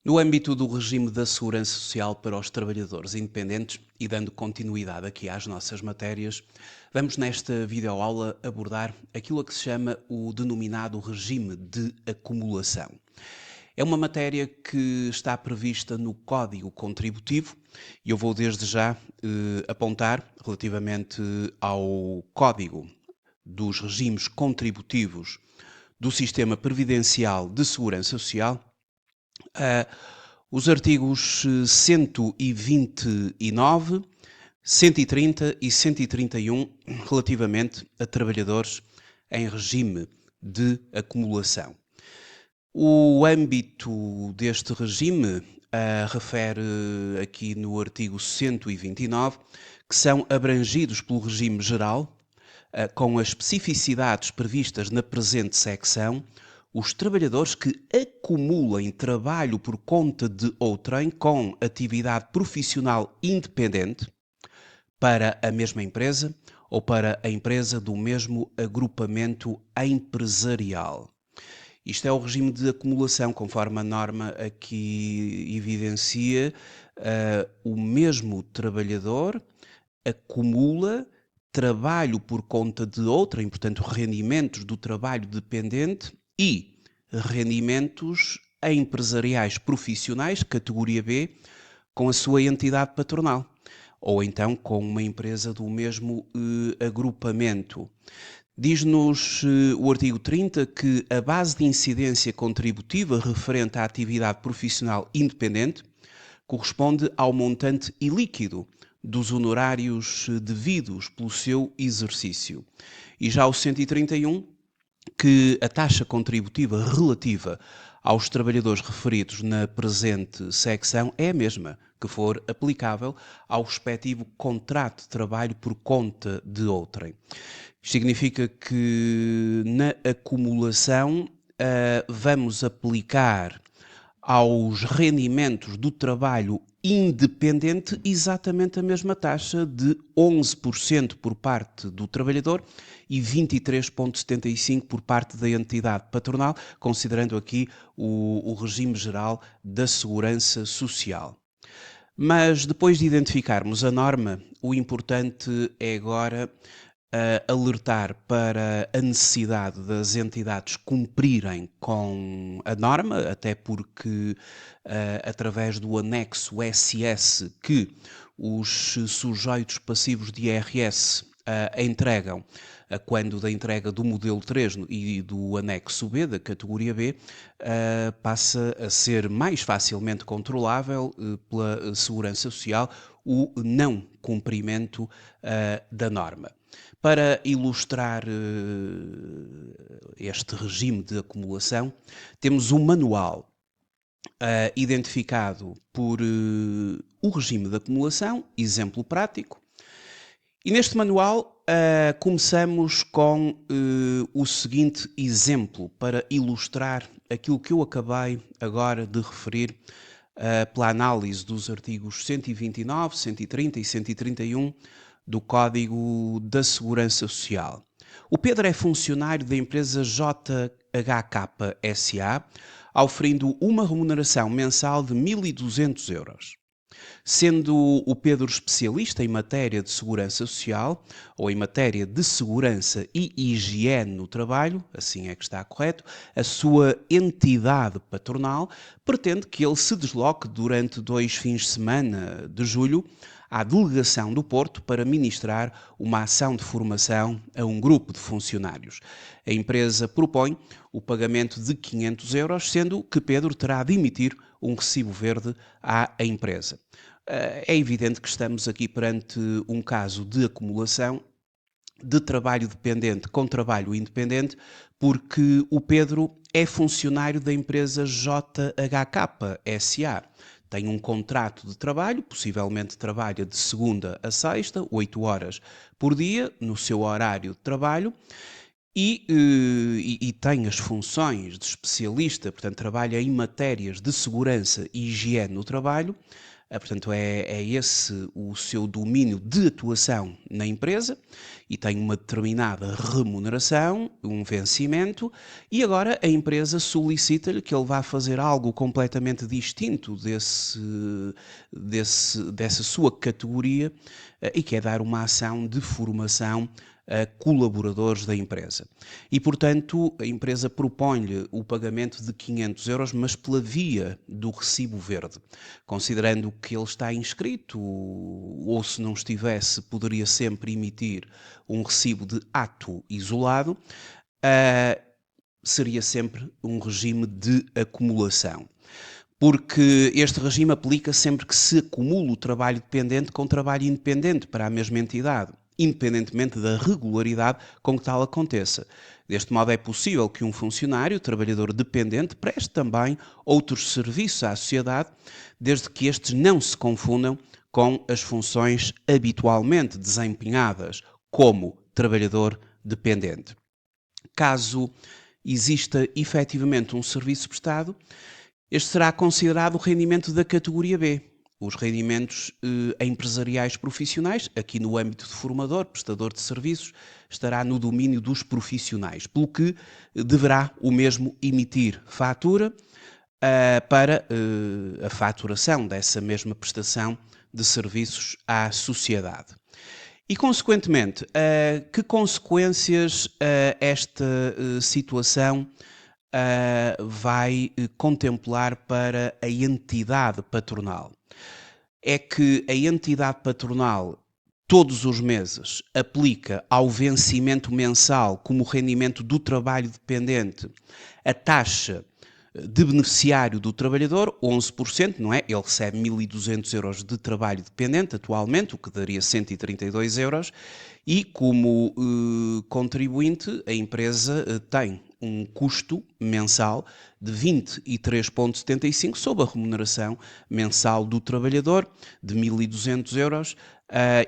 No âmbito do regime da segurança social para os trabalhadores independentes e dando continuidade aqui às nossas matérias, vamos nesta videoaula abordar aquilo a que se chama o denominado regime de acumulação. É uma matéria que está prevista no Código Contributivo e eu vou desde já apontar relativamente ao Código dos Regimes Contributivos do Sistema Previdencial de Segurança Social, os artigos 129, 130 e 131 relativamente a trabalhadores em regime de acumulação. O âmbito deste regime refere aqui no artigo 129 que são abrangidos pelo regime geral, com as especificidades previstas na presente secção, os trabalhadores que acumulem trabalho por conta de outrem com atividade profissional independente para a mesma empresa ou para a empresa do mesmo agrupamento empresarial. Isto é o regime de acumulação, conforme a norma aqui evidencia, o mesmo trabalhador acumula trabalho por conta de outrem, portanto, rendimentos do trabalho dependente e rendimentos empresariais profissionais, categoria B, com a sua entidade patronal, ou então com uma empresa do mesmo agrupamento. Diz-nos o artigo 30 que a base de incidência contributiva referente à atividade profissional independente corresponde ao montante ilíquido dos honorários devidos pelo seu exercício. E já o 131, que a taxa contributiva relativa aos trabalhadores referidos na presente secção é a mesma que for aplicável ao respectivo contrato de trabalho por conta de outrem. Isto significa que na acumulação vamos aplicar aos rendimentos do trabalho independente exatamente a mesma taxa de 11% por parte do trabalhador e 23,75% por parte da entidade patronal, considerando aqui o regime geral da segurança social. Mas depois de identificarmos a norma, o importante é agora alertar para a necessidade das entidades cumprirem com a norma, até porque através do anexo SS que os sujeitos passivos de IRS entregam quando da entrega do modelo 3 e do anexo B, da categoria B, passa a ser mais facilmente controlável pela Segurança Social o não cumprimento da norma. Para ilustrar este regime de acumulação, temos um manual identificado por o regime de acumulação, exemplo prático. E neste manual começamos com o seguinte exemplo para ilustrar aquilo que eu acabei agora de referir pela análise dos artigos 129, 130 e 131 do Código da Segurança Social. O Pedro é funcionário da empresa JHK SA, oferindo uma remuneração mensal de 1.200 euros. Sendo o Pedro especialista em matéria de segurança social ou em matéria de segurança e higiene no trabalho, assim é que está correto, a sua entidade patronal pretende que ele se desloque durante 2 fins de semana de julho à delegação do Porto para ministrar uma ação de formação a um grupo de funcionários. A empresa propõe o pagamento de 500 euros, sendo que Pedro terá de emitir um recibo verde à empresa. É evidente que estamos aqui perante um caso de acumulação de trabalho dependente com trabalho independente, porque o Pedro é funcionário da empresa JHK SA. Tem um contrato de trabalho, possivelmente trabalha de segunda a sexta, 8 horas por dia, no seu horário de trabalho, e tem as funções de especialista, portanto trabalha em matérias de segurança e higiene no trabalho, Portanto, é esse o seu domínio de atuação na empresa e tem uma determinada remuneração, um vencimento, e agora a empresa solicita-lhe que ele vá fazer algo completamente distinto dessa sua categoria e que é dar uma ação de formação a colaboradores da empresa. E, portanto, a empresa propõe-lhe o pagamento de 500 euros, mas pela via do recibo verde, considerando que ele está inscrito, ou se não estivesse, poderia sempre emitir um recibo de ato isolado, seria sempre um regime de acumulação. Porque este regime aplica sempre que se acumula o trabalho dependente com trabalho independente para a mesma entidade, independentemente da regularidade com que tal aconteça. Deste modo, é possível que um funcionário, trabalhador dependente, preste também outros serviços à sociedade, desde que estes não se confundam com as funções habitualmente desempenhadas como trabalhador dependente. Caso exista efetivamente um serviço prestado, este será considerado o rendimento da categoria B. Os rendimentos empresariais profissionais, aqui no âmbito de formador, prestador de serviços, estará no domínio dos profissionais, pelo que deverá o mesmo emitir fatura para a faturação dessa mesma prestação de serviços à sociedade. E, consequentemente, que consequências esta situação vai contemplar para a entidade patronal? É que a entidade patronal, todos os meses, aplica ao vencimento mensal como rendimento do trabalho dependente a taxa de beneficiário do trabalhador, 11%, não é? Ele recebe 1.200 euros de trabalho dependente atualmente, o que daria 132 euros, e como contribuinte a empresa tem um custo mensal de 23,75 sob a remuneração mensal do trabalhador de 1.200 euros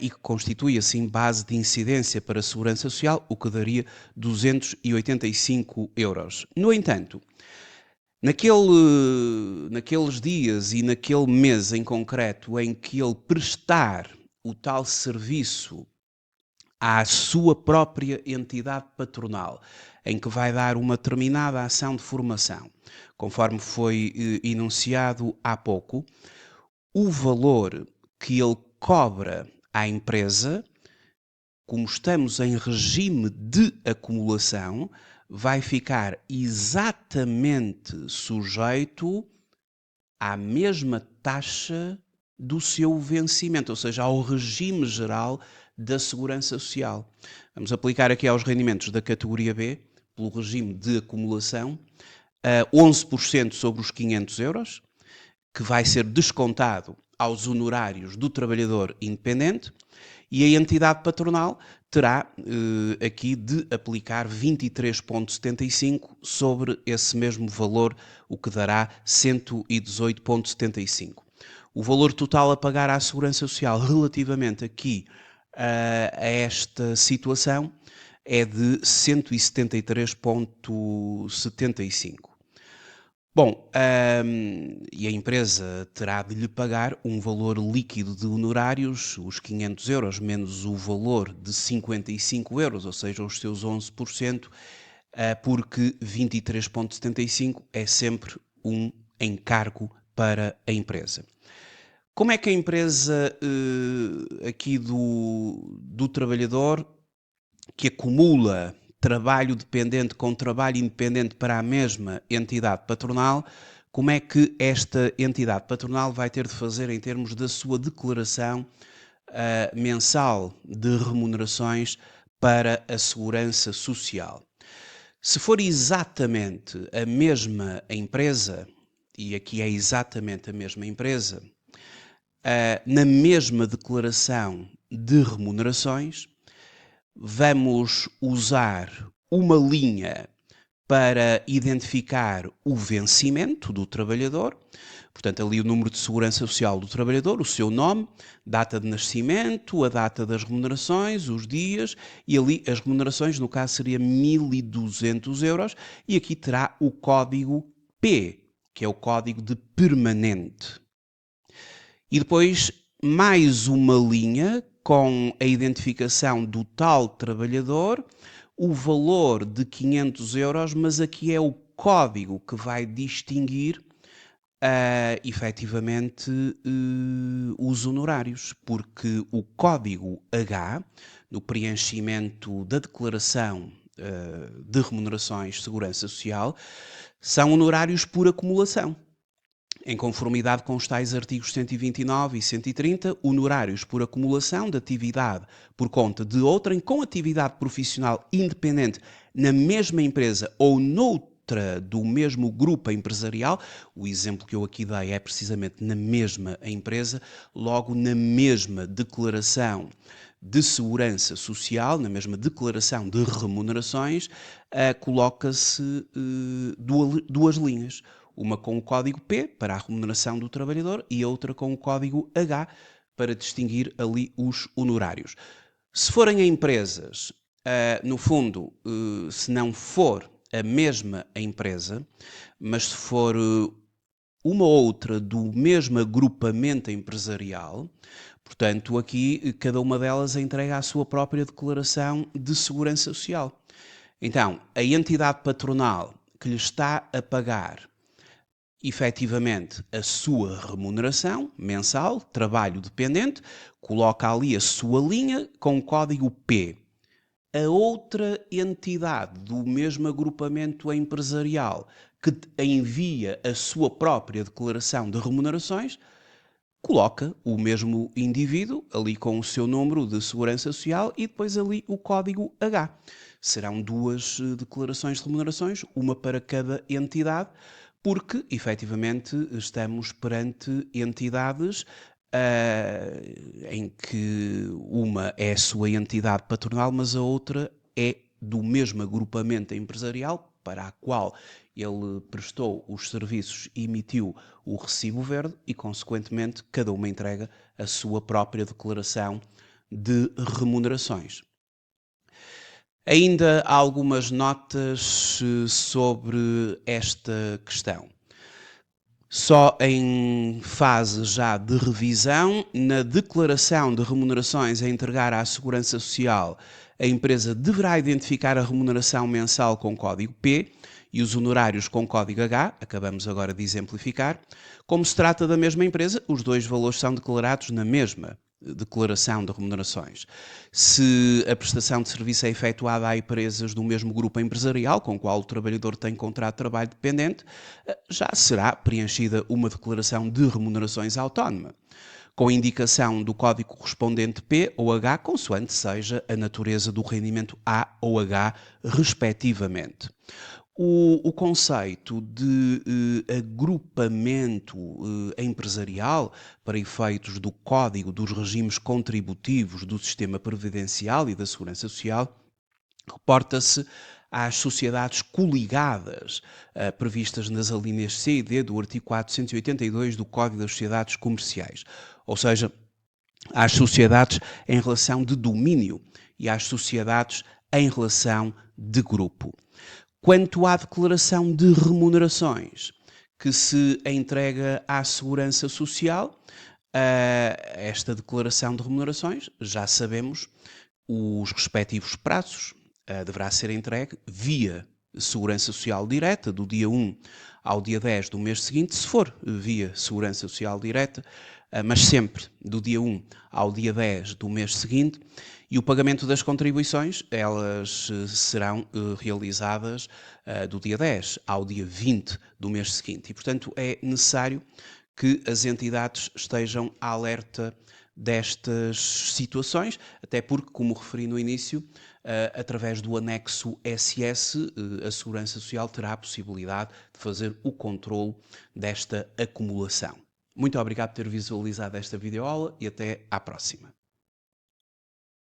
e que constitui assim base de incidência para a Segurança Social, o que daria 285 euros. No entanto, naqueles dias e naquele mês em concreto em que ele prestar o tal serviço à sua própria entidade patronal, em que vai dar uma determinada ação de formação, conforme foi enunciado há pouco, o valor que ele cobra à empresa, como estamos em regime de acumulação, vai ficar exatamente sujeito à mesma taxa do seu vencimento, ou seja, ao regime geral da Segurança Social. Vamos aplicar aqui aos rendimentos da categoria B, pelo regime de acumulação, 11% sobre os 500 euros, que vai ser descontado aos honorários do trabalhador independente, e a entidade patronal terá aqui de aplicar 23,75 sobre esse mesmo valor, o que dará 118,75. O valor total a pagar à Segurança Social relativamente aqui a esta situação é de 173,75. Bom, e a empresa terá de lhe pagar um valor líquido de honorários, os 500 euros, menos o valor de 55 euros, ou seja, os seus 11%, porque 23,75 é sempre um encargo para a empresa. Como é que a empresa aqui do trabalhador que acumula trabalho dependente com trabalho independente para a mesma entidade patronal, como é que esta entidade patronal vai ter de fazer em termos da sua declaração mensal de remunerações para a Segurança Social? Se for exatamente a mesma empresa, e aqui é exatamente a mesma empresa, na mesma declaração de remunerações, vamos usar uma linha para identificar o vencimento do trabalhador, portanto ali o número de segurança social do trabalhador, o seu nome, data de nascimento, a data das remunerações, os dias, e ali as remunerações, no caso seria 1.200 euros, e aqui terá o código P, que é o código de permanente. E depois mais uma linha com a identificação do tal trabalhador, o valor de 500 euros, mas aqui é o código que vai distinguir efetivamente os honorários, porque o código H, no preenchimento da declaração de remunerações de segurança social, são honorários por acumulação. Em conformidade com os tais artigos 129 e 130, honorários por acumulação de atividade por conta de outrem com atividade profissional independente na mesma empresa ou noutra do mesmo grupo empresarial. O exemplo que eu aqui dei é precisamente na mesma empresa, logo na mesma declaração de segurança social, na mesma declaração de remunerações, coloca-se duas linhas. Uma com o código P para a remuneração do trabalhador e a outra com o código H para distinguir ali os honorários. Se forem empresas, no fundo, se não for a mesma empresa, mas se for uma ou outra do mesmo agrupamento empresarial, portanto, aqui cada uma delas entrega a sua própria declaração de segurança social. Então, a entidade patronal que lhe está a pagar efetivamente a sua remuneração mensal, trabalho dependente, coloca ali a sua linha com o código P. A outra entidade do mesmo agrupamento empresarial que envia a sua própria declaração de remunerações, coloca o mesmo indivíduo ali com o seu número de segurança social e depois ali o código H. Serão duas declarações de remunerações, uma para cada entidade, porque efetivamente estamos perante entidades em que uma é a sua entidade patronal, mas a outra é do mesmo agrupamento empresarial para a qual ele prestou os serviços e emitiu o recibo verde e, consequentemente, cada uma entrega a sua própria declaração de remunerações. Ainda há algumas notas sobre esta questão. Só em fase já de revisão, na declaração de remunerações a entregar à Segurança Social, a empresa deverá identificar a remuneração mensal com código P e os honorários com código H, acabamos agora de exemplificar. Como se trata da mesma empresa, os dois valores são declarados na mesma declaração de remunerações. Se a prestação de serviço é efetuada a empresas do mesmo grupo empresarial com o qual o trabalhador tem contrato de trabalho dependente, já será preenchida uma declaração de remunerações autónoma, com indicação do código correspondente P ou H, consoante seja a natureza do rendimento A ou H, respectivamente. O conceito de agrupamento empresarial para efeitos do Código dos Regimes Contributivos do Sistema Previdencial e da Segurança Social reporta-se às sociedades coligadas previstas nas alíneas C e D do artigo 482 do Código das Sociedades Comerciais, ou seja, às sociedades em relação de domínio e às sociedades em relação de grupo. Quanto à declaração de remunerações que se entrega à Segurança Social, esta declaração de remunerações, já sabemos os respectivos prazos, deverá ser entregue via Segurança Social Direta, do dia 1 ao dia 10 do mês seguinte, se for via Segurança Social Direta, mas sempre do dia 1 ao dia 10 do mês seguinte, e o pagamento das contribuições, elas serão realizadas do dia 10 ao dia 20 do mês seguinte. E, portanto, é necessário que as entidades estejam alerta destas situações, até porque, como referi no início, através do anexo SS, a Segurança Social terá a possibilidade de fazer o controle desta acumulação. Muito obrigado por ter visualizado esta videoaula e até à próxima.